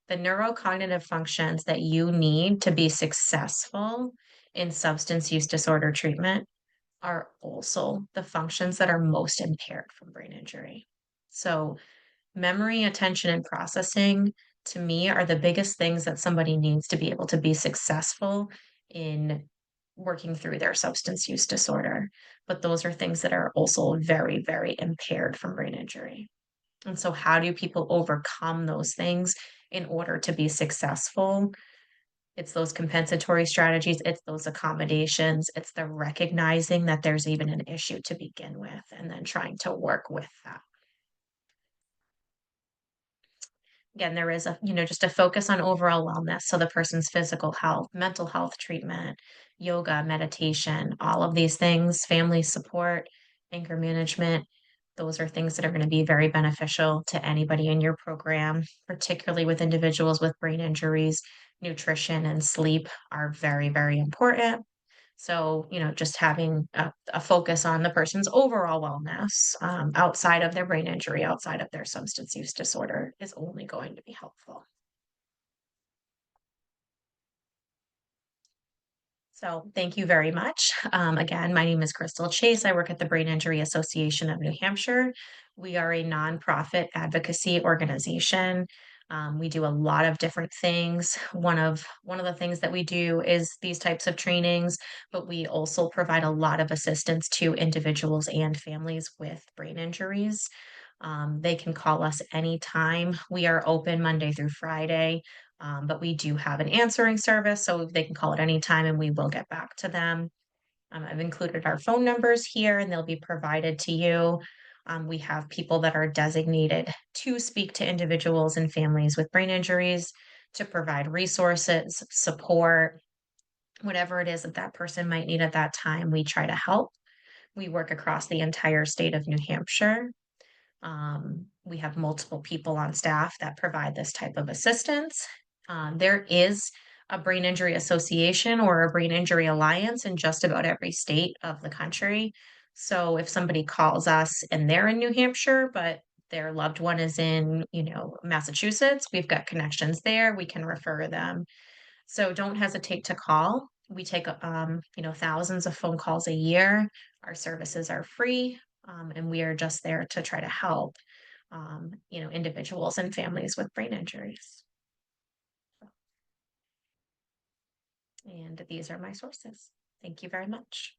the neurocognitive functions that you need to be successful in substance use disorder treatment are also the functions that are most impaired from brain injury. So, memory, attention, and processing to me are the biggest things that somebody needs to be able to be successful in working through their substance use disorder. But those are things that are also very, very impaired from brain injury. And so, how do people overcome those things in order to be successful? It's those compensatory strategies, it's those accommodations, it's the recognizing that there's even an issue to begin with, and then trying to work with that. Again, there is just a focus on overall wellness. So the person's physical health, mental health treatment, yoga, meditation, all of these things, family support, anger management. Those are things that are going to be very beneficial to anybody in your program, particularly with individuals with brain injuries. Nutrition and sleep are very, very important. So, just having a focus on the person's overall wellness outside of their brain injury, outside of their substance use disorder is only going to be helpful. So, thank you very much. Again, my name is Crystal Chase. I work at the Brain Injury Association of New Hampshire. We are a nonprofit advocacy organization. We do a lot of different things. One of the things that we do is these types of trainings, but we also provide a lot of assistance to individuals and families with brain injuries. They can call us anytime. We are open Monday through Friday. But we do have an answering service, so they can call at any time and we will get back to them. I've included our phone numbers here and they'll be provided to you. We have people that are designated to speak to individuals and families with brain injuries to provide resources, support, whatever it is that that person might need at that time. We try to help. We work across the entire state of New Hampshire. We have multiple people on staff that provide this type of assistance. There is a brain injury association or a brain injury alliance in just about every state of the country. So if somebody calls us and they're in New Hampshire, but their loved one is in, Massachusetts, we've got connections there. We can refer them. So don't hesitate to call. We take, thousands of phone calls a year. Our services are free, and we are just there to try to help, individuals and families with brain injuries. And these are my sources. Thank you very much.